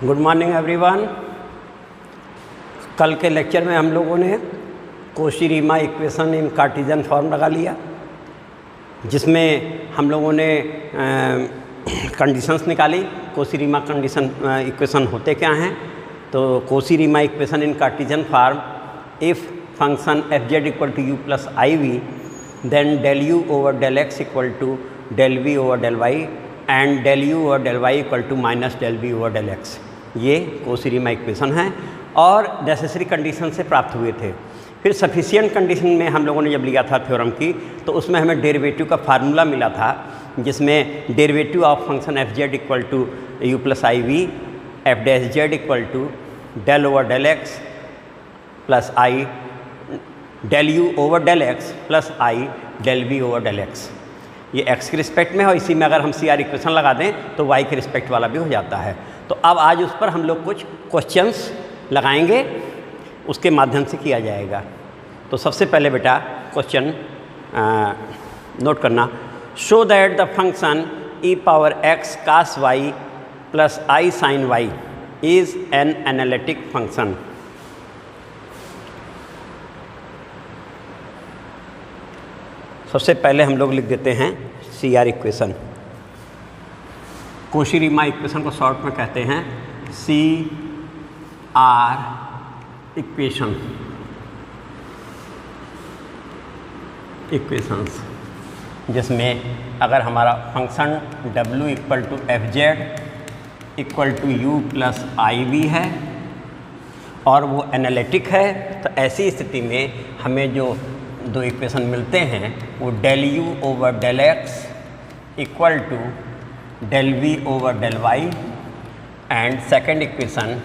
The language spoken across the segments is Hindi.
Good morning everyone. कल के लेक्चर में हम लोगों ने कोशी-रीमान इक्वेशन इन कार्टेशियन फॉर्म लगा लिया, जिसमें हम लोगों ने कंडीशंस निकाली। कोशी-रीमान कंडीशन इक्वेशन होते क्या हैं? तो Cauchy Riemann equation in Cartesian form, if function F Z equal to you plus I V, then del you over del x equal to del we over del Y and del you over del Y equal to minus del we over del X. ये कोशी-रीमान इक्वेशन है और नेसेसरी कंडीशन से प्राप्त हुए थे। फिर सफिशिएंट कंडीशन में हम लोगों ने जब लिया था थ्योरम की, तो उसमें हमें डेरिवेटिव का फार्मूला मिला था, जिसमें derivative of function F Z equal to you plus I we F dash Z equal to del over del X plus I del you over del X plus I del we over del X. ये एक्स के रिस्पेक्ट में है और इसी में अगर हम सी आर इक्वेशन लगा दें तो वाई के रिस्पेक्ट वाला भी हो जाता है। तो अब आज उस पर हम लोग कुछ क्वेश्चंस लगाएंगे, उसके माध्यम से किया जाएगा। तो सबसे पहले बेटा क्वेश्चन नोट करना। Show that the function E power X cos Y plus I sine Y is an analytic function. सबसे पहले हम लोग लिख देते हैं C R equation. Cauchy Riemann equation को शॉर्ट में कहते हैं सी आर इक्वेशन इक्वेशंस, जिसमें अगर हमारा function w equal to F Z equal to you plus I V है और वो एनालिटिक है, तो ऐसी स्थिति में हमें जो दो इक्वेशन मिलते हैं वो del you over del x equal to del we over del Y and second equation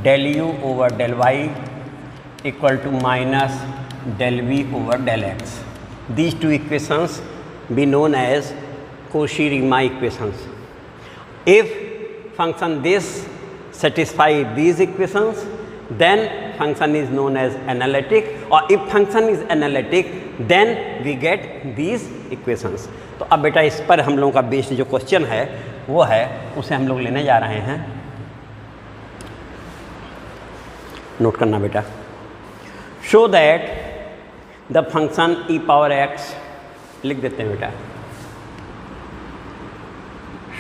del you over del Y equal to minus del we over del x. These two equations be known as Cauchy-Riemann equations. If function this satisfy these equations, then function is known as analytic, or if function is analytic, then we get these equations. तो अब बेटा इस पर हम लोगों का बेस्ड जो क्वेश्चन है वो है, उसे हम लोग लेने जा रहे हैं। नोट करना बेटा। Show that the function E power x, लिख देते हैं बेटा।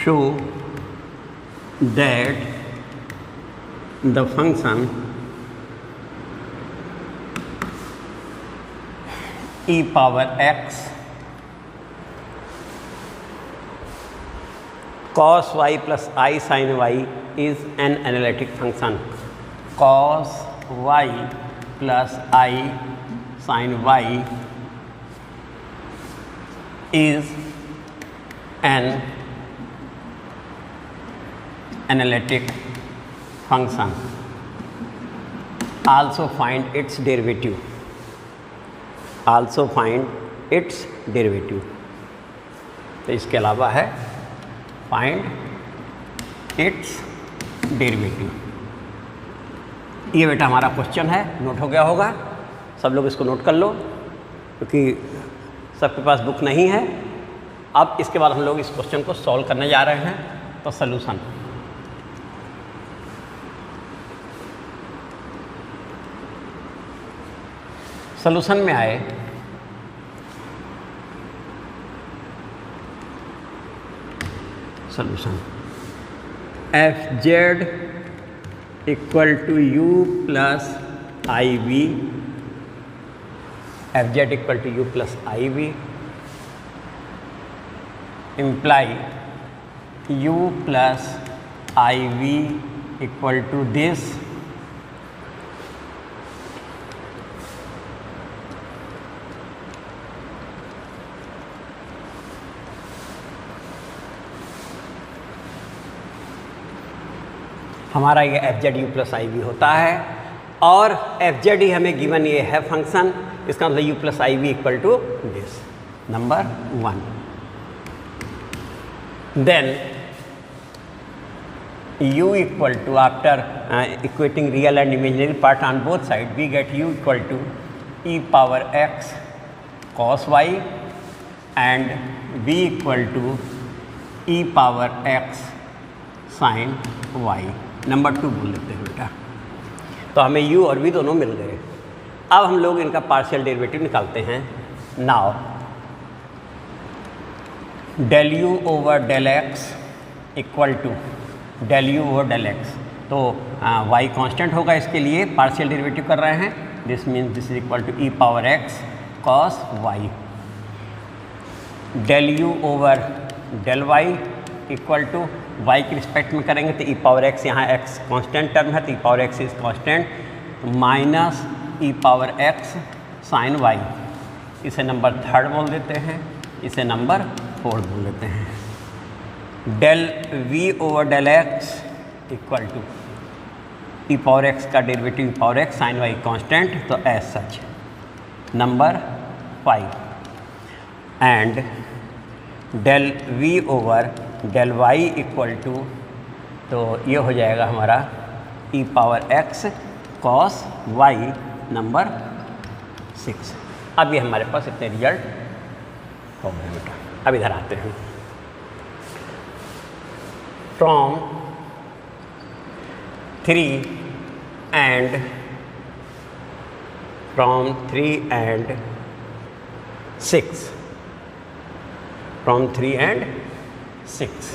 Show that the function E power x cos y plus I sin y is an analytic function. Cos y plus I sin y is an analytic function. Also find its derivative. Also find its derivative. तो इसके अलावा है फाइंड इट्स डेरिवेटिव। ये बेटा हमारा क्वेश्चन है, नोट हो गया होगा। सब लोग इसको नोट कर लो, क्योंकि सबके पास बुक नहीं है। अब इसके बाद हम लोग इस क्वेश्चन को सॉल्व करने जा रहे हैं। तो सॉल्यूशन, सॉल्यूशन में आए solution f Z equal to you plus I we, f Z equal to you plus I v imply u plus I we equal to this हमारा ये एफ जेड यू प्लस आई वी होता है, और एफ जेड ही हमें गिवन ये है फंक्शन, इसका मतलब u plus I we equal to this, number 1। Then u equal to, after equating real and imaginary part on both side, we get u equal to E power x cos y and v equal to E power x sine y। Number 2 बोल देते हैं बेटा। तो हमें u और v दोनों मिल गए। अब हम लोग इनका पार्शियल डेरिवेटिव निकालते हैं। Now del u over del x equal to del u over del x, तो y कांस्टेंट होगा, इसके लिए पार्शियल डेरिवेटिव कर रहे हैं। This means this is equal to e power x cos y। del u over del y equal to y के रिस्पेक्ट में करेंगे तो e पावर x, यहाँ x कांस्टेंट टर्म है तो e power x is constant minus e power x sine y। इसे नंबर 3 बोल देते हैं, इसे नंबर 4 बोल देते हैं। del v over del x equal to e power x का derivative e power x sine y constant, तो as such number 5। And del v over del y equal to, तो ये हो जाएगा हमारा e power x cos y number 6। अब ये हमारे पास इतने रिजल्ट हो गए बेटा। अब इधर आते हैं। From 3 and 6, from 3 and 6,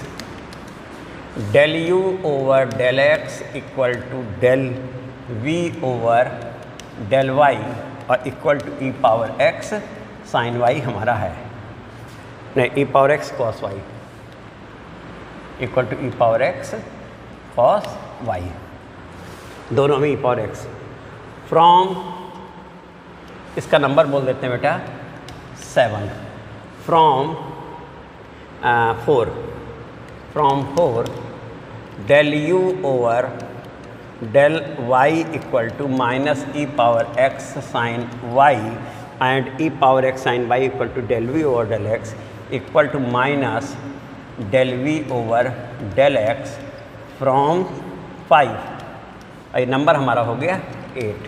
del u over del x equal to del v over del y और equal to e power x sine y हमारा है, नहीं e power x cos y equal to e power x cos y, दोनों में e पावर x। फ्रॉम, इसका नंबर बोल देते हैं बेटा 7। From 4 del u over del y equal to minus e power x sine y and e power x sine y equal to del v over del x equal to minus del v over del x from 5। ये नंबर हमारा हो गया 8।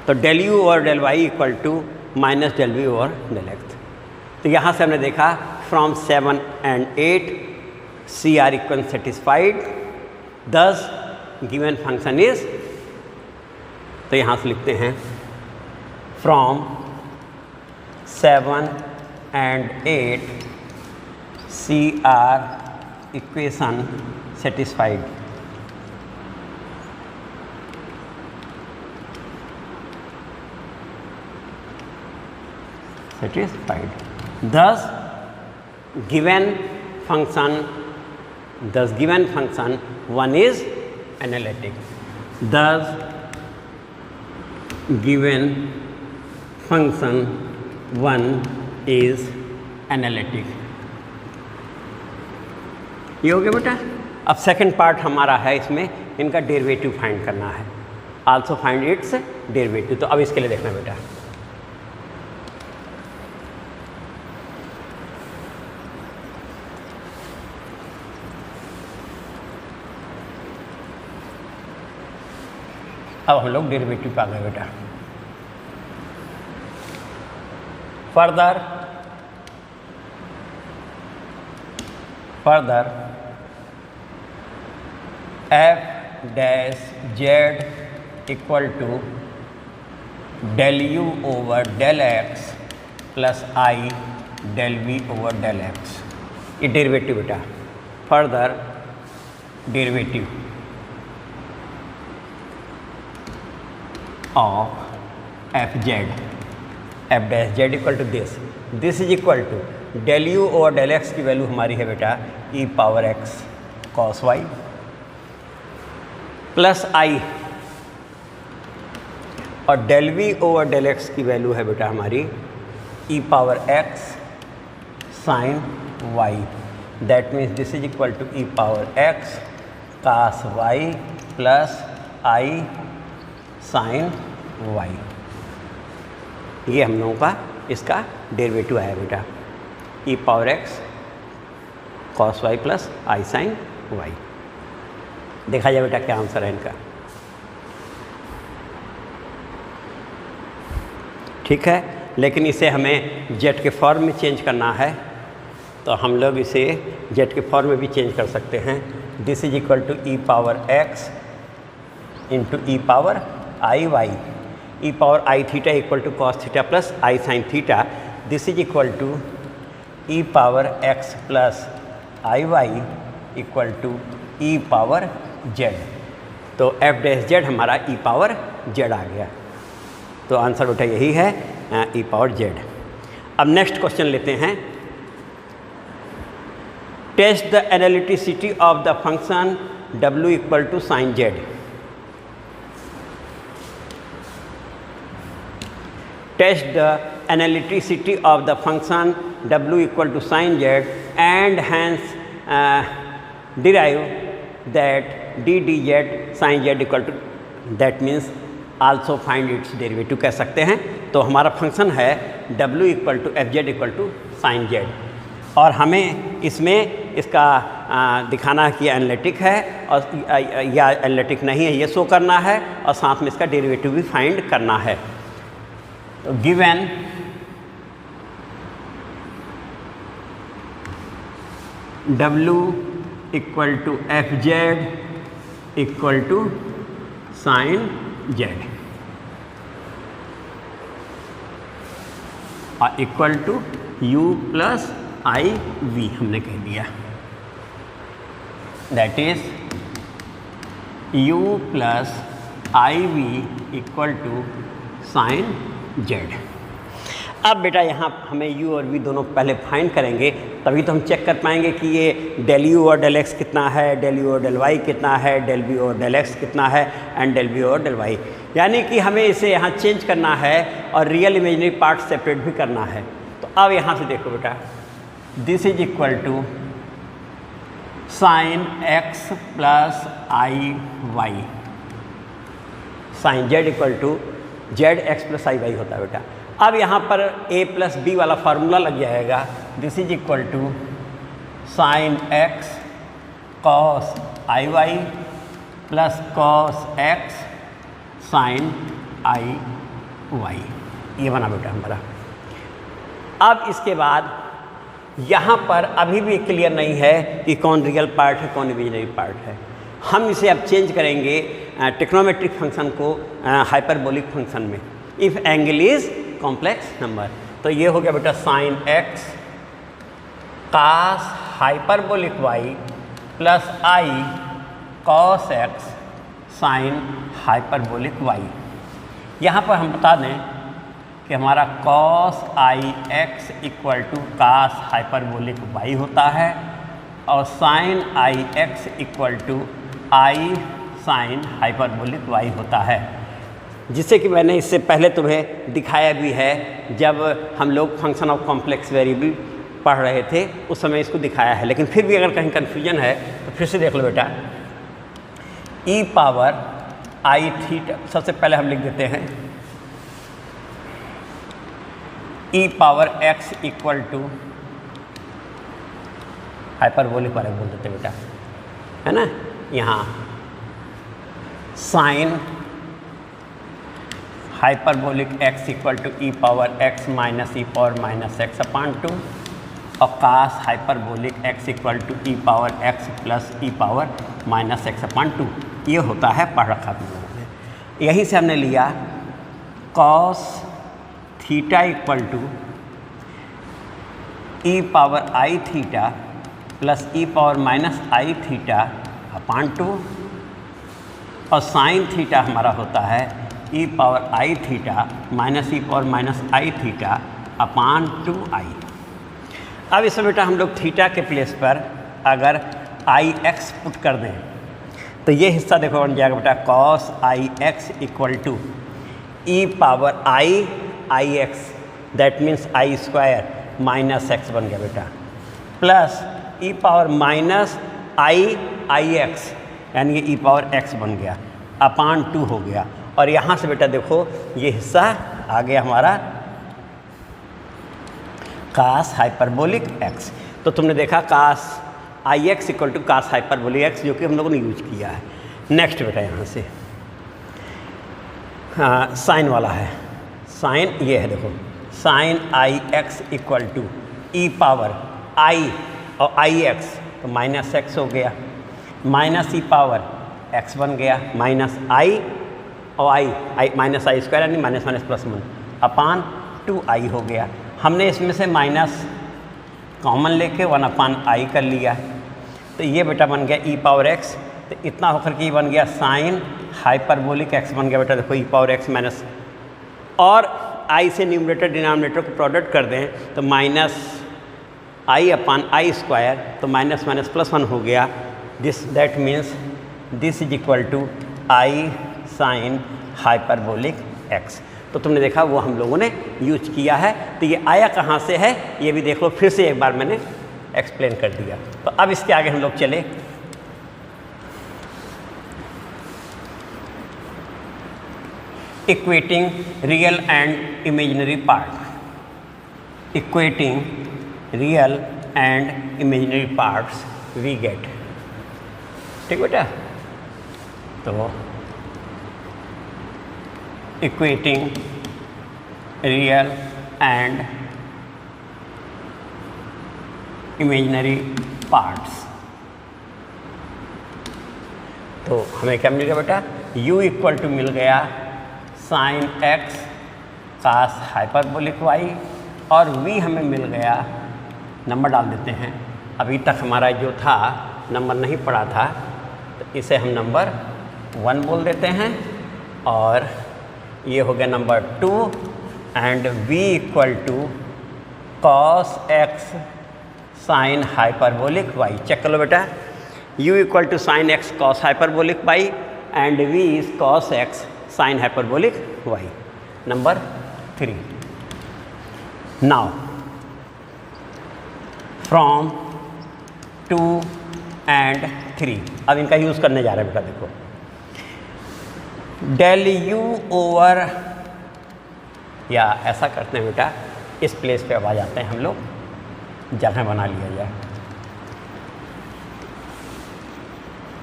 तो del u over del y equal to minus del v over del x। तो यहाँ से हमने देखा from 7 and 8 C R equal satisfied, thus given function is, तो यहाँ से लिखते हैं from 7 and 8 C R equation satisfied. satisfied, thus given function one is analytic, thus given function one is analytic। ये हो गया बेटा। अब सेकंड पार्ट हमारा है, इसमें इनका डेरिवेटिव फाइंड करना है, आल्सो फाइंड इट्स डेरिवेटिव। तो अब इसके लिए देखना बेटा, अब हम लोग डेरिवेटिव पे आ गए बेटा। Further f dash z equal to del u over del x plus i del v over del x, ये डेरिवेटिव बेटा। Further derivative of f dash z equal to this is equal to del u over del x की वैल्यू हमारी है बेटा e power x cos y plus i, और del v over del x की वैल्यू है बेटा हमारी e power x sine y। That means this is equal to e power x cos y plus i sine y। ये हम लोगों का इसका डेरिवेटिव आया बेटा, e power x cos y plus i sine y। देखा जाए बेटा क्या आंसर है इनका। ठीक है, लेकिन इसे हमें z के फॉर्म में चेंज करना है, तो हम लोग इसे z के फॉर्म में भी चेंज कर सकते हैं। This is equal to E power x into e power i y, e power I theta equal to cos theta plus I sine theta, this is equal to E power x plus I y equal to E power z. तो एफ डैश जेड हमारा ई पावर जेड आ गया। तो आंसर बेटा यही है ई पावर जेड। अब नेक्स्ट क्वेश्चन लेते हैं। Test the analyticity of the function w equal to sine z. Test the analyticity of the function w equal to sine z and hence derive that d dz sin z equal to that means also find its derivative कह सकते हैं। तो हमारा फंक्शन है w equal to F Z equal to sine Z, और हमें इसमें इसका दिखाना है कि एनालिटिक है और या एनालिटिक नहीं है ये शो करना है, और साथ में इसका डेरिवेटिव भी फाइंड करना है। तो given w equal to F Z equal to sine Z और equal to u plus I V हमने कह दिया, that is u plus I we equal to sine Z. अब बेटा यहाँ हमें u और v दोनों पहले फाइंड करेंगे, तभी तो हम चेक कर पाएंगे कि ये डेल u और डेल x कितना है, डेल u और डेल y कितना है, डेल v और डेल x कितना है, एंड डेल v और डेल y। यानी कि हमें इसे यहाँ चेंज करना है और रियल इमेजिनरी पार्ट सेपरेट भी करना है। तो अब यहाँ से देखो बेटा, this is equal to sine x plus I y, sine z equal to z x plus I y होता है बेटा। अब यहाँ पर a प्लस बी वाला फार्मूला लग जाएगा, this is equal to sine x cos i y plus cos x sine i y, ये बना बेटा हमारा। अब इसके बाद यहाँ पर अभी भी क्लियर नहीं है कि कौन रियल पार्ट है कौन इमेजिनरी पार्ट है। हम इसे अब चेंज करेंगे ट्रिग्नोमेट्रिक फंक्शन को हाइपरबोलिक फंक्शन में, if angle is complex number. तो ये हो गया बेटा sine x cos hyperbolic y plus I cos x sine hyperbolic y। यहाँ पर हम बता दें कि हमारा cos I x equal to cos hyperbolic y होता है, और sine I x equal to I sine hyperbolic y होता है, जिससे कि मैंने इससे पहले तुम्हें दिखाया भी है जब हम लोग फंक्शन ऑफ कॉम्प्लेक्स वेरिएबल पढ़ रहे थे, उस समय इसको दिखाया है। लेकिन फिर भी अगर कहीं कन्फ्यूजन है तो फिर से देख लो बेटा। ई पावर आई थीटा, सबसे पहले हम लिख देते हैं E power X equal to hyperbolic वाले बोल देते बेटा, है ना। यहाँ sine hyperbolic x equal to E power x minus E power minus X upon two, और cos hyperbolic x equal to E power x plus E power minus X upon two, ये होता है पढ़ रखा तुम लोगों ने। यहीं से हमने लिया cos theta equal to E power I theta plus E power minus i theta upon two, और साइन थीटा हमारा होता है e power I theta minus E power minus i theta upon two i. अब इसमें बेटा हम लोग थीटा के प्लेस पर अगर आई एक्स पुट कर दें तो ये हिस्सा देखो बन जाएगा बेटा cos I x equal to E power i x, that means i square minus x बन गया बेटा, plus E power minus i x यानी कि ई पावर एक्स बन गया अपान टू हो गया। और यहाँ से बेटा देखो ये हिस्सा आ गया हमारा कास हाइपरबोलिक एक्स। तो तुमने देखा cos I x equal to cos hyperbolic X, जो कि हम लोगों ने यूज किया है। नेक्स्ट बेटा यहाँ से साइन वाला है, साइन ये है देखो sine I x equal to E power I और आई एक्स तो माइनस एक्स हो गया, माइनस ई पावर एक्स बन गया माइनस आई और आई माइनस आई स्क्वायर यानी माइनस माइनस प्लस 1 अपान 2i हो गया। हमने इसमें से माइनस कॉमन लेके 1/i कर लिया, तो ये बेटा बन गया ई पावर एक्स। तो इतना होकर के ये बन गया साइन हाइपरबोलिक एक्स बन गया बेटा। देखो ई पावर एक्स माइनस, और आई से न्यूमरेटर डिनोमिनेटर को प्रोडक्ट कर दें तो minus i upon i square, तो माइनस माइनस प्लस 1 हो गया। That means this is equal to I sine hyperbolic x. तो तुमने देखा वो हम लोगों ने यूज किया है। तो ये आया कहाँ से है ये भी देख लो, फिर से एक बार मैंने एक्सप्लेन कर दिया। तो अब इसके आगे हम लोग चले। Equating real and imaginary part, equating real and imaginary parts we get. ठीक बेटा, तो equating real and imaginary parts, तो हमें क्या मिल गया बेटा, u इक्वल टू मिल गया साइन एक्स कास हाइपरबोलिक वाई, और v हमें मिल गया, नंबर डाल देते हैं। अभी तक हमारा जो था नंबर नहीं पड़ा था, तो इसे हम नंबर 1 बोल देते हैं, और ये हो गया number 2 and v equal to cos x sine hyperbolic y. Check कर लो बेटा, u equal to sine x cos hyperbolic y and v is cos x sine hyperbolic y. Number 3। Now from 2 and 3 अब इनका यूज़ करने जा रहे हैं बेटा। देखो डेल यू ओवर, या ऐसा करते हैं बेटा, इस प्लेस पे अब आ जाते हैं हम लोग, जगह बना लिया जाए।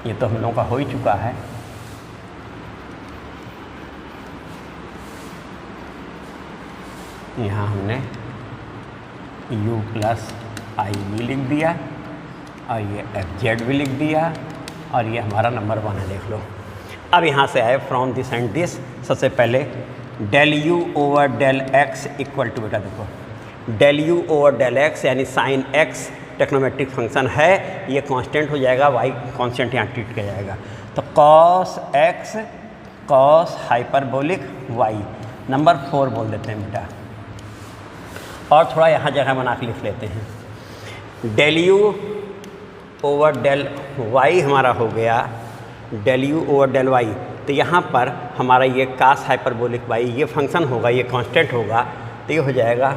ये तो हम लोगों का हो ही चुका है। यहाँ हमने u प्लस आई भी लिख दिया, और ये एफ जेड भी लिख दिया, और ये हमारा नंबर 1 है। देख लो, अब यहाँ से आए फ्रॉम दिस एंड दिस। सबसे पहले del you over del x equal to, बेटा देखो del you over del x यानी साइन एक्स टेक्नोमेट्रिक फंक्शन है, ये कांस्टेंट हो जाएगा, वाई कांस्टेंट यहाँ ट्रीट किया जाएगा। तो cos x cos hyperbolic y, number 4 बोल देते हैं बेटा। और थोड़ा यहाँ जगह बना के लिख लेते हैं। Del you over del Y हमारा हो गया del you over del y. तो यहाँ पर हमारा ये कास हाइपरबोलिक वाई ये फंक्शन होगा, ये कांस्टेंट होगा, तो ये हो जाएगा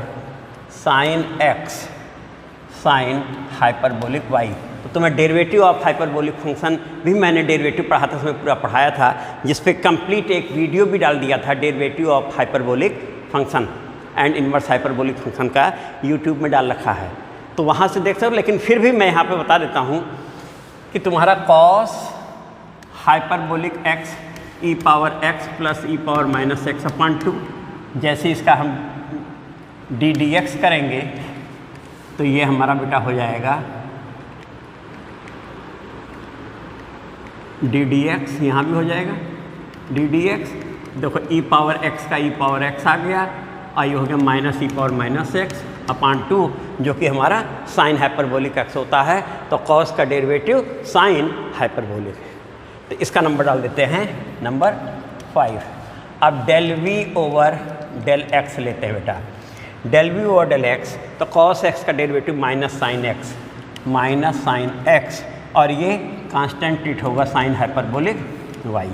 sine x sine hyperbolic y. तो तुम्हें डेरिवेटिव ऑफ हाइपरबोलिक फंक्शन भी मैंने डेरिवेटिव पढ़ाते समय पूरा पढ़ाया था, जिस पे कंप्लीट एक वीडियो भी डाल दिया था, derivative of hyperbolic function and inverse hyperbolic function का यूट्यूब में डाल रखा है, तो वहाँ से देख सकते हो। लेकिन फिर भी मैं यहाँ पे बता देता हूँ कि तुम्हारा कॉस हाइपरबोलिक एक्स ई पावर एक्स प्लस ई पावर माइनस एक्स अपॉन 2, जैसे इसका हम डी डी एक्स करेंगे तो ये हमारा बेटा हो जाएगा डी डी एक्स, यहाँ भी हो जाएगा डी डी एक्स। देखो ई पावर एक्स का ई पावर एक्स आ गया, और ये हो गया माइनस ई पावर माइनस एक्स अपॉन 2, जो कि हमारा साइन हाइपरबोलिक एक्स होता है। तो कॉस का डेरिवेटिव साइन हाइपरबोलिक है, तो इसका नंबर डाल देते हैं नंबर 5। अब del we over del x लेते हैं बेटा। Del we over del x, तो कॉस एक्स का डेरिवेटिव माइनस साइन एक्स, और ये कांस्टेंट ट्रीट होगा sine hyperbolic y.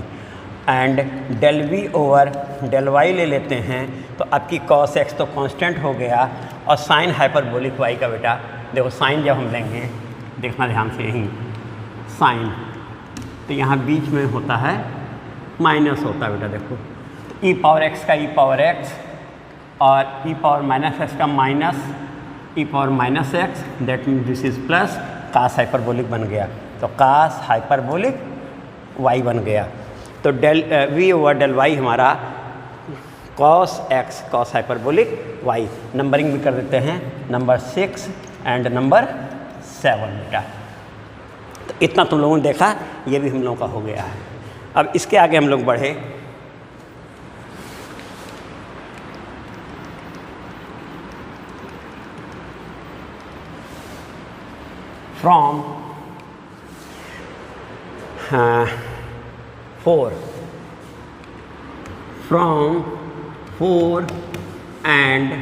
And del we over del y ले लेते हैं, तो आपकी कॉस एक्स तो कांस्टेंट हो गया, और साइन हाइपरबोलिक वाई का बेटा देखो, साइन जब हम लेंगे, देखना ध्यान से, यहीं साइन, तो यहाँ बीच में होता है माइनस होता है बेटा। देखो ई पावर एक्स का ई पावर एक्स, और ई पावर माइनस एक्स का minus E power minus X, that means this is plus cos hyperbolic बन गया, तो कास हाइपरबोलिक वाई बन गया। तो del we over del Y हमारा cos x cos hyperbolic Y. Numbering भी कर देते हैं, नंबर 6 एंड नंबर 7 बेटा। तो इतना तुम लोगों ने देखा, ये भी हम लोगों का हो गया है। अब इसके आगे हम लोग बढ़े। From 4 and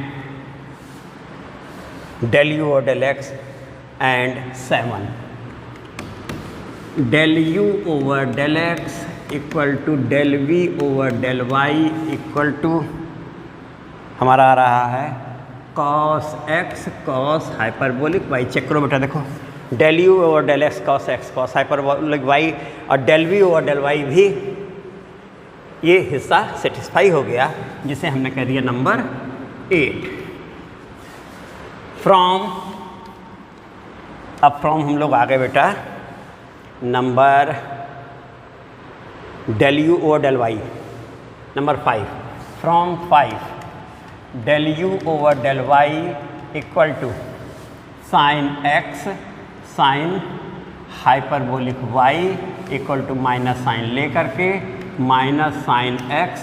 del u or del x and 7, del u over del x equal to del v over del y equal to हमारा आ रहा है cos x cos hyperbolic y। Check करो बेटा, देखो del u over del x cos x cos hyperbolic y और del v over del y भी ये हिस्सा सेटिस्फाई हो गया, जिसे हमने कह दिया नंबर 8। फ्रॉम, अब फ्रॉम हम लोग आ गए बेटा number del u over del y, number 5। From 5 del u over del y equal to sine x sine hyperbolic y equal to minus sine लेकर के minus sine x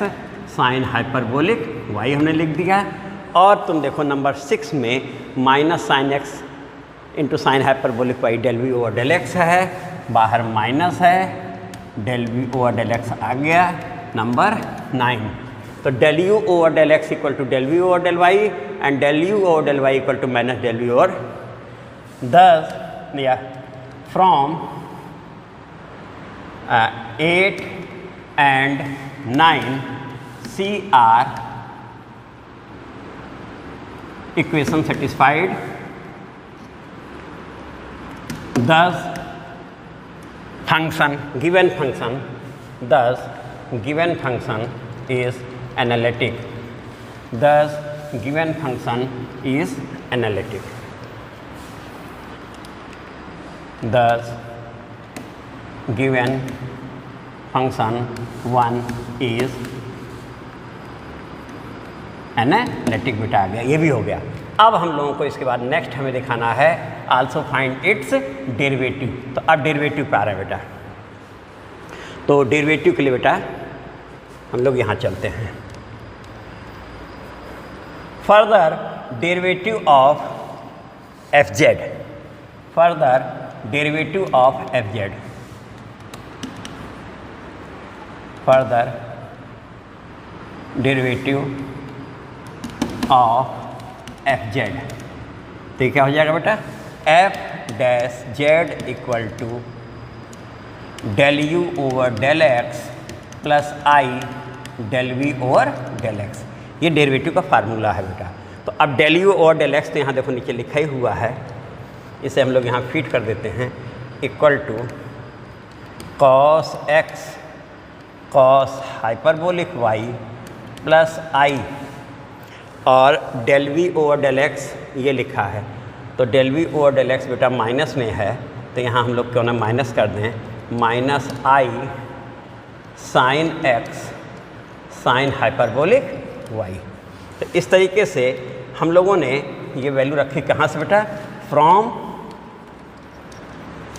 sine hyperbolic y हमने लिख दिया। और तुम देखो नंबर 6 में minus sine x into sine hyperbolic y del v over del x है, बाहर माइनस है, del v over del x आ गया नंबर 9। तो del u over del x equal to del v over del y and del u over del y equal to minus del v over 10 या from 8 and 9 CR equation satisfied, thus function given function is analytic, thus given function is analytic, thus given function 1 is analytic बेटा आ गया, ये भी हो गया। अब हम लोगों को इसके बाद नेक्स्ट हमें दिखाना है आल्सो फाइंड इट्स डेरिवेटिव। तो अब डेरिवेटिव पे आ रहा है बेटा, तो डेरिवेटिव के लिए बेटा हम लोग यहाँ चलते हैं। Further derivative of f z, further derivative of f z, further derivative of f z. तो ये क्या हो जाएगा बेटा, f dash Z equal to del u over del x plus i del v over del x। ये डेरिवेटिव का फार्मूला है बेटा। तो अब del u over del x तो यहाँ देखो नीचे लिखा ही हुआ है, इसे हम लोग यहाँ फिट कर देते हैं, equal to cos x cos hyperbolic y plus I और del v over del x ये लिखा है। तो del v over del x बेटा माइनस में है, तो यहाँ हम लोग क्यों ना माइनस कर दें, minus I sine x sine hyperbolic y। तो इस तरीके से हम लोगों ने ये वैल्यू रखी कहाँ से बेटा, from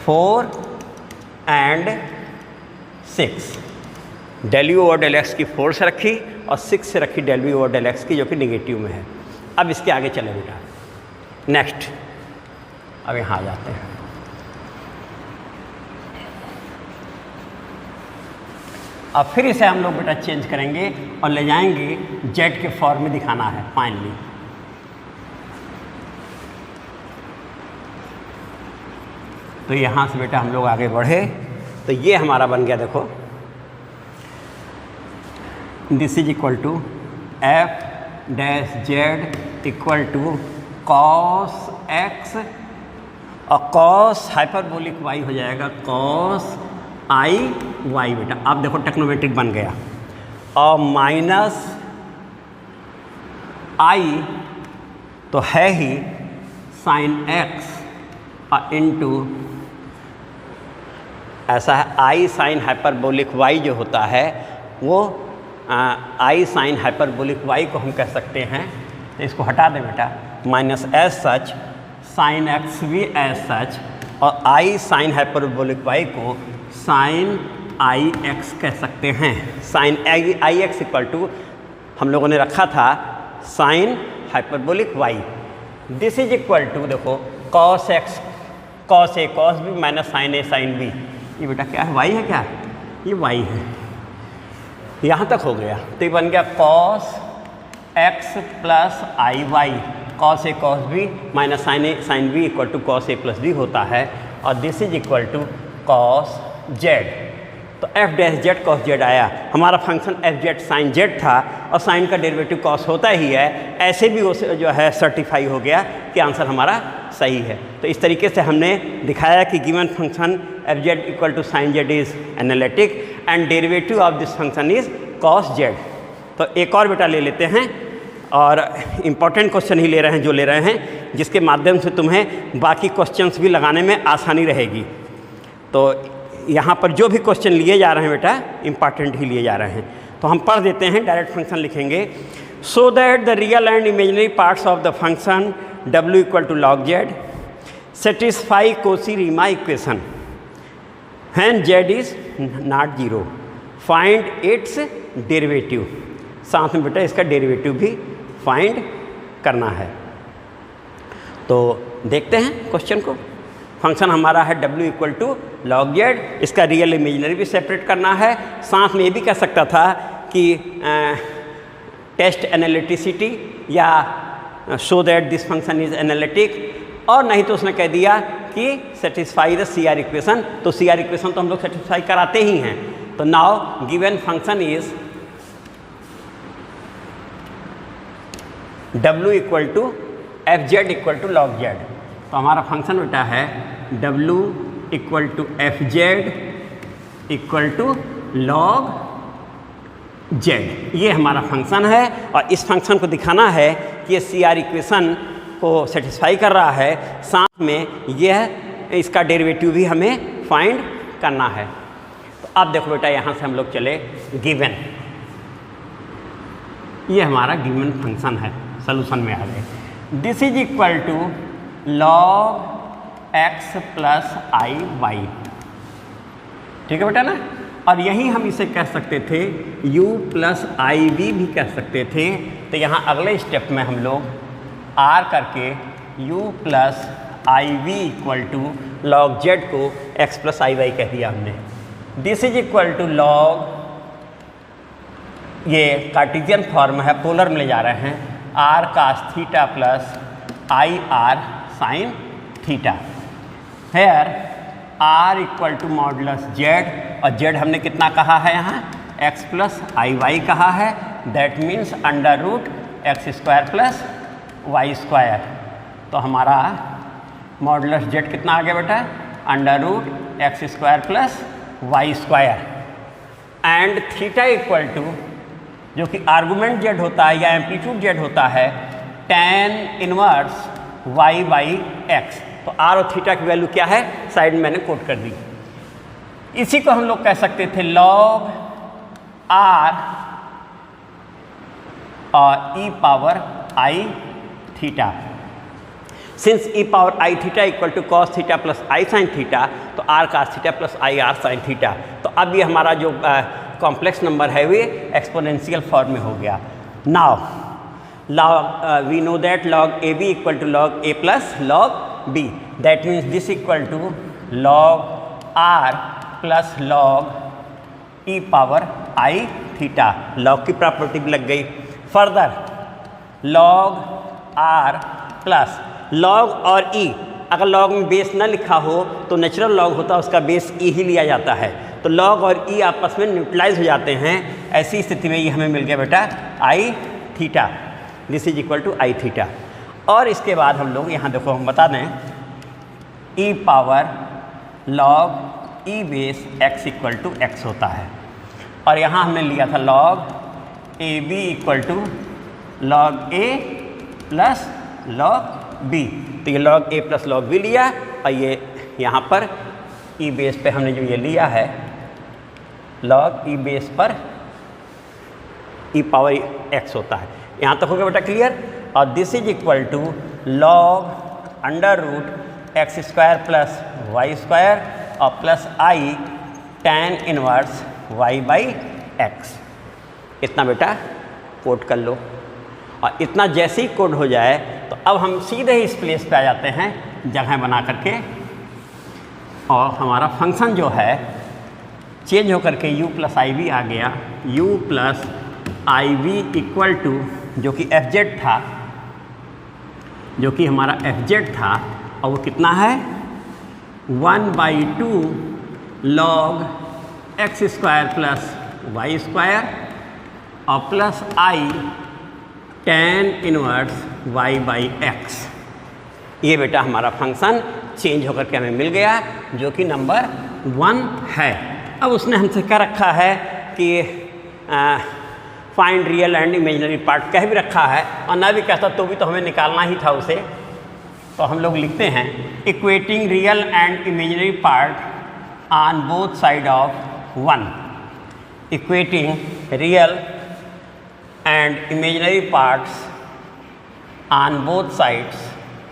4 and 6। del u over del x की 4 से रखी और 6 से रखी del v over del x की, जो कि निगेटिव में है। अब इसके आगे चले बेटा, नेक्स्ट अब यहाँ आ जाते हैं। अब फिर इसे हम लोग बेटा चेंज करेंगे और ले जाएंगे जेड के फॉर्म में दिखाना है फाइनली। तो यहाँ से बेटा हम लोग आगे बढ़े, तो ये हमारा बन गया, देखो this is equal to f dash Z equal to cos x और कॉस हाइपरबोलिक वाई हो जाएगा कॉस आई वाई बेटा। अब देखो टेक्नोमेट्रिक बन गया, और माइनस आई तो है ही साइन एक्स और इनटू ऐसा है आई साइन हाइपरबोलिक वाई जो होता है वो आई साइन हाइपरबोलिक वाई को हम कह सकते हैं। तो इसको हटा दें बेटा, minus as such sine x भी एज सच और आई साइन हाइपरबोलिक वाई को साइन आई एक्स कह सकते हैं। Sine I x equal to हम लोगों ने रखा था sine hyperbolic y. This is equal to देखो कॉस एक्स कॉस ए कॉस बी माइनस साइन ए साइन बी। ये बेटा क्या है, वाई है क्या, ये वाई है। यहाँ तक हो गया तो ये बन गया cos X plus I Y, cos A cos B minus sine A sine B equal to cos A plus B होता है। और this is equal to cos Z. तो F dash Z cos Z आया। हमारा function F Z sine Z था और साइन का डेरिवेटिव कॉस होता ही है। ऐसे भी वो जो है सर्टिफाई हो गया कि आंसर हमारा सही है। तो इस तरीके से हमने दिखाया कि given function F Z equal to sine z is analytic and derivative of this function is cos Z. तो एक और बेटा ले लेते हैं और इम्पॉर्टेंट क्वेश्चन ही ले रहे हैं जो ले रहे हैं, जिसके माध्यम से तुम्हें बाकी क्वेश्चंस भी लगाने में आसानी रहेगी। तो यहाँ पर जो भी क्वेश्चन लिए जा रहे हैं बेटा इम्पॉर्टेंट ही लिए जा रहे हैं। तो हम पढ़ देते हैं, डायरेक्ट फंक्शन लिखेंगे। So that the real and imaginary parts of the function w equal to log z satisfy Cauchy Riemann equation when z is not zero, find its derivative. साथ में बेटा इसका डेरिवेटिव भी फाइंड करना है। तो देखते हैं क्वेश्चन को। फंक्शन हमारा है w equal to log z, इसका रियल इमेजिनरी भी सेपरेट करना है। साथ में ये भी कह सकता था कि टेस्ट एनालिटिसिटी या show that this function is analytic, और नहीं तो उसने कह दिया कि satisfy the C R equation. तो सी आर इक्वेशन तो हम लोग सेटिस्फाई कराते ही हैं। तो now given function is w equal to F Z equal to log z. तो हमारा फंक्शन बेटा है w equal to F Z equal to log z. ये हमारा फंक्शन है और इस फंक्शन को दिखाना है कि ये सी आर इक्वेशन को सेटिस्फाई कर रहा है। साथ में यह इसका डेरिवेटिव भी हमें फाइंड करना है। तो अब देखो बेटा यहाँ से हम लोग चले गिवन। ये हमारा गिवन फंक्शन है, सॉल्यूशन में आ गए। This is equal to log x plus I y, ठीक है बेटा ना। और यही हम इसे कह सकते थे u प्लस आई वी भी कह सकते थे। तो यहाँ अगले स्टेप में हम लोग r करके u plus I we equal to log z को x प्लस आई वाई कह दिया हमने। This is equal to log, ये कार्टेशियन फॉर्म है, पोलर में ले जा रहे हैं, r cos theta plus I R sine theta. Here r equal to modulus z, और जेड हमने कितना कहा है यहाँ x प्लस आई वाई कहा है। That means under root x square plus Y square. तो हमारा मॉडुलस जेड कितना आ गया बेटा, under root x square plus Y square. And theta equal to, जो कि आर्गूमेंट जेड होता है या एम्पलीट्यूड जेड होता है, tan inverse y by x. तो आर और थीटा की वैल्यू क्या है, साइड में मैंने कोट कर दी। इसी को हम लोग कह सकते थे लॉग आर और E power I theta. Since E power I theta equal to cos theta plus I sine theta, तो R cos theta plus I R sine theta. तो अब ये हमारा जो कॉम्प्लेक्स नंबर है वे एक्सपोनेंशियल फॉर्म में हो गया। Now log we know that log ab equal to log a plus log b, that means this equal to log r plus log e power I theta। log की प्रॉपर्टी भी लग गई। Further log r plus log और e, अगर log में बेस न लिखा हो तो नेचुरल log होता है, उसका बेस e ही लिया जाता है। तो log और e आपस में न्यूट्रलाइज हो जाते हैं। ऐसी स्थिति में ये हमें मिल गया बेटा I theta. This is equal to i theta. और इसके बाद हम लोग यहाँ देखो हम बता दें E power log E base X equal to X होता है। और यहाँ हमने लिया था log A B equal to log A plus log B. तो ये log A plus log B लिया, और ये यहाँ पर ई बेस पे हमने जो ये लिया है लॉग ई बेस पर ई पावर एक्स होता है। यहाँ तक हो गया बेटा क्लियर। और this is equal to log under root x square plus Y square और plus I tan inverse y by X. इतना बेटा कोड कर लो, और इतना जैसे ही कोड हो जाए तो अब हम सीधे ही इस प्लेस पे आ जाते हैं जगह बना करके, और हमारा फंक्शन जो है चेंज होकर के u प्लस आई वी आ गया। u plus I we equal to, जो कि एफ जेड था, जो कि हमारा एफ जेड था, और वो कितना है 1/2 log X square plus Y square और plus I tan inverse y by X. ये बेटा हमारा फंक्शन चेंज होकर के हमें मिल गया, जो कि नंबर 1 है। अब उसने हमसे क्या रखा है कि find real and imaginary part कह भी रखा है, और ना भी कहता तो भी तो हमें निकालना ही था उसे। तो हम लोग लिखते हैं equating real and imaginary part on both side of 1। Equating real and imaginary parts on both sides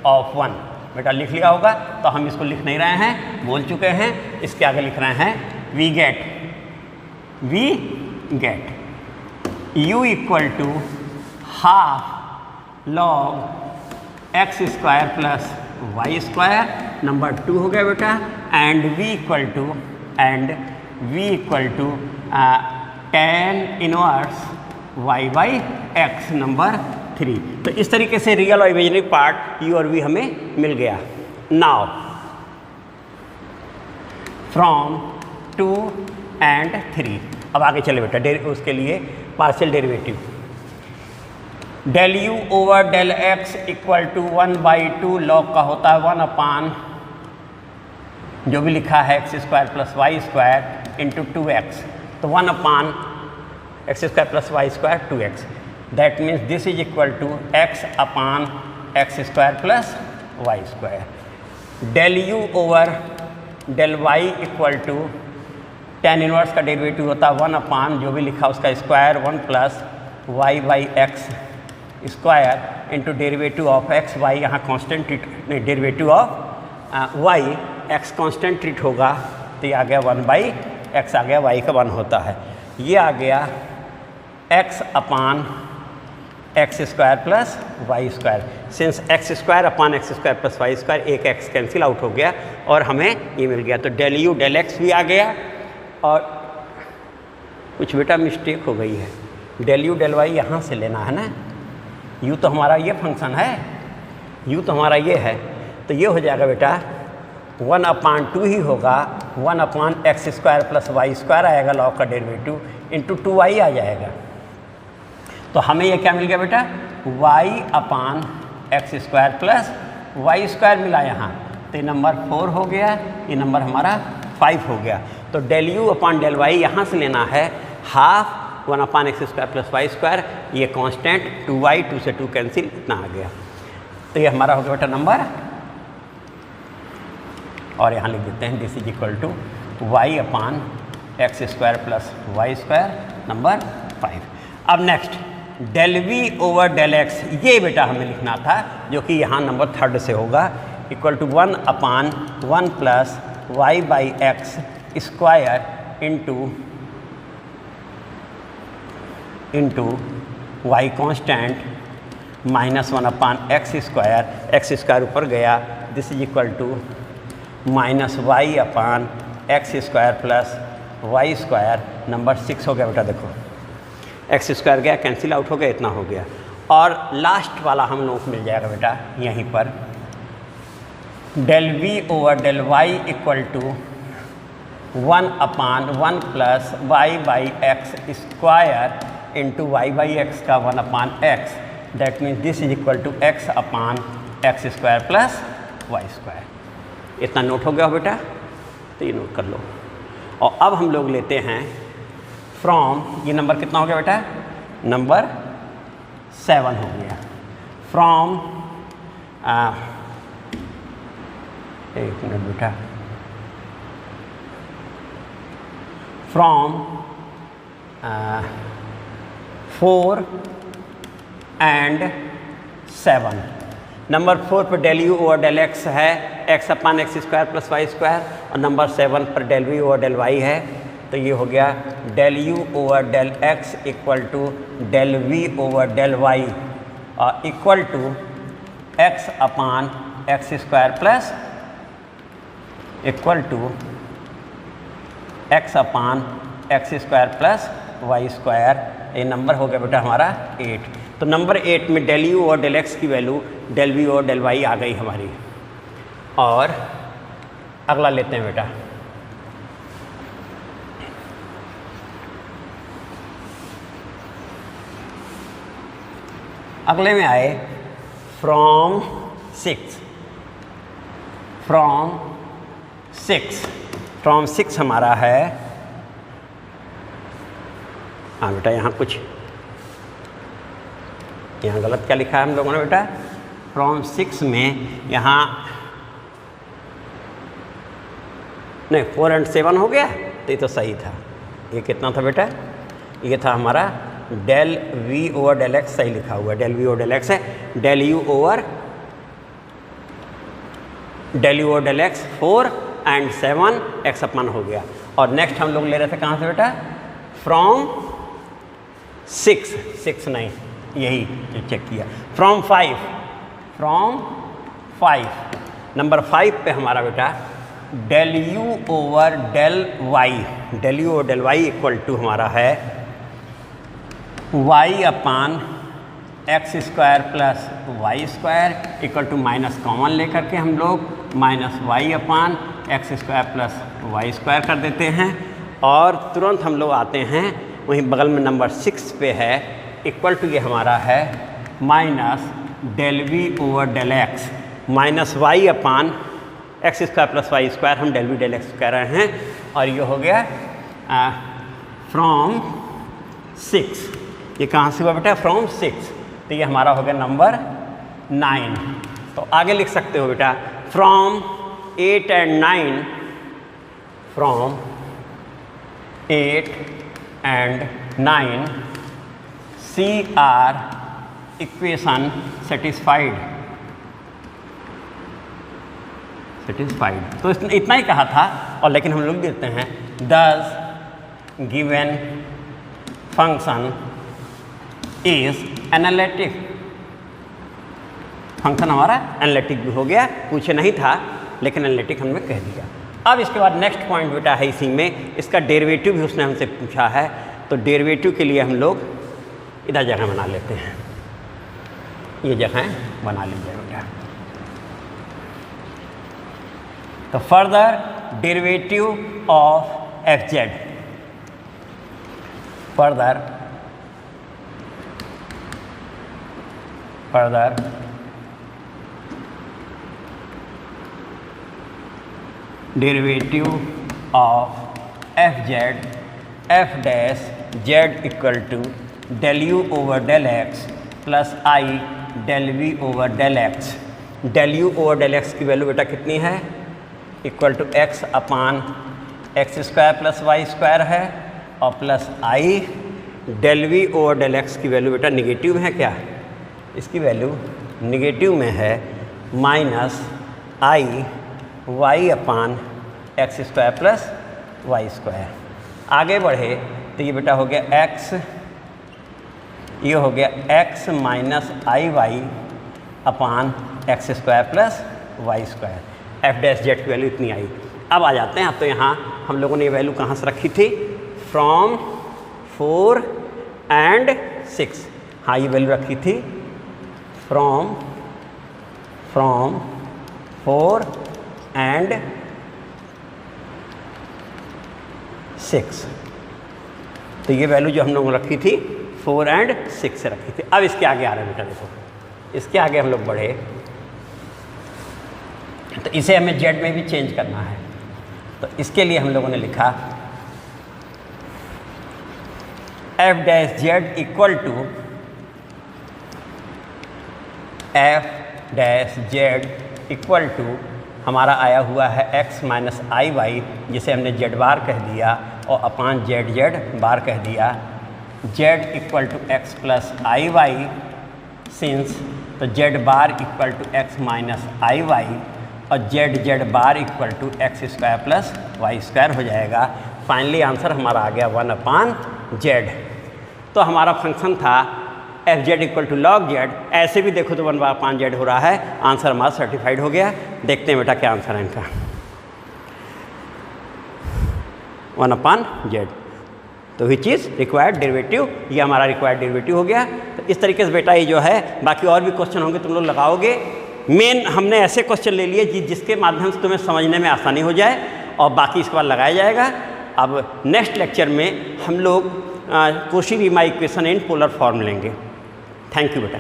of 1। बेटा लिख लिया होगा, तो हम इसको लिख नहीं रहे हैं, बोल चुके हैं। इसके आगे लिख रहे हैं we get u equal to half log x square plus Y square, number 2 हो गया बेटा, and v equal to tan inverse y by x, number 3। तो इस तरीके से रियल और इमेजिनरी पार्ट u और v हमें मिल गया। नाउ फ्रॉम 2 and 3, अब आगे चले बेटा उसके लिए partial derivative. Del u over del x equal to 1/2 log का होता है 1 अपान जो भी लिखा है x square plus Y square into 2x, तो 1 upon x square plus Y square 2x। That means this is equal to x upon x square plus Y square. Del u over del y equal to tan inverse का डेरिवेटिव होता है 1 अपान जो भी लिखा उसका square 1 plus y by x square into derivative of x y, यहाँ कॉन्स्टेंट नहीं, derivative of y x constant treat होगा, तो ये आ गया 1/x आ गया, y का 1 होता है। ये आ गया x upon x square plus Y square. Since x square upon x square plus Y square, एक x कैंसिल आउट हो गया और हमें ये मिल गया। तो डेल u डेल x भी आ गया, और कुछ बेटा मिस्टेक हो गई है, डेल u डेल y यहाँ से लेना है ना, u तो हमारा ये फंक्शन है, u तो हमारा ये है, तो ये हो जाएगा बेटा 1/2 ही होगा, 1 upon x square plus Y square आएगा लॉग का डेरिवेटिव इंटू 2y आ जाएगा। तो हमें ये क्या मिल गया बेटा, y upon x square plus Y square मिला यहाँ, तो ये नंबर 4 हो गया, ये नंबर हमारा 5 हो गया। तो del u upon del y यहाँ से लेना है half 1 upon x square plus Y square, ये कांस्टेंट 2y, 2 से 2 कैंसिल, इतना आ गया। तो ये हमारा हो गया बेटा नंबर, और यहाँ लिख देते हैं this is equal to y upon x square plus Y square, number 5। अब next del v over del x, ये बेटा हमें लिखना था, जो कि यहाँ नंबर 3 से होगा, equal to 1 upon 1 plus y by x square into y constant minus 1 upon x square ऊपर गया, this is equal to minus y upon x square plus Y square, number 6 हो गया बेटा। देखो एक्स स्क्वायर गया, कैंसिल आउट हो गया, इतना हो गया। और लास्ट वाला हम लोगों को मिल जाएगा बेटा यहीं पर, del v over del y equal to 1 upon 1 plus y by x square into y by x का 1 upon x, that means this is equal to x upon x square plus Y square. इतना नोट हो गया बेटा, तो ये नोट कर लो। और अब हम लोग लेते हैं फ्रॉम, ये नंबर कितना हो गया बेटा, नंबर 7 हो गया। फ्रॉम एक मिनट बेटा, फ्रॉम 4 and 7, नंबर 4 पर del u over del x है x upon x square plus Y square, और नंबर 7 पर del v over del y है। तो ये हो गया del u over del x equal to del v over del y और equal to x upon x square plus equal to x upon x square plus Y square. ये नंबर हो गया बेटा हमारा 8। तो नंबर 8 में del u और del x की वैल्यू del v और del y आ गई हमारी। और अगला लेते हैं बेटा, अगले में आए फ्रॉम 6 हमारा है। हाँ बेटा यहाँ कुछ यहाँ गलत क्या लिखा है हम लोगों ने बेटा, फ्रॉम 6 में यहाँ नहीं 4 और 7 हो गया, तो ये तो सही था। ये कितना था बेटा, ये था हमारा del v over del x, सही लिखा हुआ है del v over del x है, del u over del x 4 and 7 x अपन हो गया। और नेक्स्ट हम लोग ले रहे थे कहाँ से बेटा, फ्रॉम 6 नहीं, यही चेक किया, फ्रॉम 5 नंबर 5 पे हमारा बेटा del u over del y equal to हमारा है y upon x square plus Y square equal to minus common लेकर के हम लोग minus y upon x square plus Y square कर देते हैं। और तुरंत हम लोग आते हैं वहीं बगल में नंबर 6 पे है इक्वल टू ये हमारा है minus del v over del x minus y upon x square plus Y square, हम del v del x कह रहे हैं। और ये हो गया फ्रॉम 6, ये कहाँ से हुआ बेटा, फ्रॉम 6। तो ये हमारा हो गया नंबर 9। तो आगे लिख सकते हो बेटा from 8 and 9, from 8 and 9 C R equation satisfied. तो इतना ही कहा था, और लेकिन हम लोग देते हैं दस given function is analytic. Function हमारा एनालिटिक भी हो गया, पूछे नहीं था लेकिन एनालिटिक हमने कह दिया। अब इसके बाद नेक्स्ट पॉइंट बेटा है इसी में, इसका डेरिवेटिव भी उसने हमसे पूछा है। तो डेरिवेटिव के लिए हम लोग इधर जगह बना लेते हैं, ये जगह बना लीजिए बेटा। तो further derivative of f z, further derivative of f z f dash Z equal to del u over del x plus i del v over del x। del u over del x की वैल्यू बेटा कितनी है, equal to x upon x square plus Y square है, और plus i del v over del x की वैल्यू बेटा निगेटिव है क्या, इसकी वैल्यू निगेटिव में है minus i y upon x square plus Y square. आगे बढ़े तो ये बेटा हो गया x, ये हो गया x minus i y upon x square plus Y square. F dash z की वैल्यू इतनी आई। अब आ जाते हैं, अब तो यहाँ हम लोगों ने ये वैल्यू कहाँ से रखी थी, फ्रॉम 4 एंड 6। हाँ ये वैल्यू रखी थी फ्रॉम 4 एंड 6। तो ये वैल्यू जो हम लोगों ने रखी थी 4 एंड 6 से रखी थी। अब इसके आगे आ रहे हैं बेटा, देखो इसके आगे हम लोग बढ़े तो इसे हमें जेड में भी चेंज करना है। तो इसके लिए हम लोगों ने लिखा f dash Z equal to f dash Z equal to हमारा आया हुआ है x माइनस आई वाई, जिसे हमने जेड बार कह दिया, और अपान जेड जेड बार कह दिया। Z equal to x plus I y, since तो z bar equal to x minus i y और z bar equal to x square plus Y square हो जाएगा। फाइनली आंसर हमारा आ गया 1/z। तो हमारा फंक्शन था f Z equal to log z, ऐसे भी देखो तो 1/z हो रहा है। आंसर हमारा सर्टिफाइड हो गया। देखते हैं बेटा क्या आंसर है इनका, 1/z। तो विच इज़ रिक्वायर्ड डेरिवेटिव, ये हमारा रिक्वायर्ड डेरिवेटिव हो गया। तो इस तरीके से बेटा ये जो है, बाकी और भी क्वेश्चन होंगे तुम लोग लगाओगे। मेन हमने ऐसे क्वेश्चन ले लिए जिसके माध्यम से तुम्हें समझने में आसानी हो जाए, और बाकी इसके बाद लगाया जाएगा। अब नेक्स्ट लेक्चर में हम लोग Cauchy Riemann equation in polar form लेंगे। थैंक यू बेटा।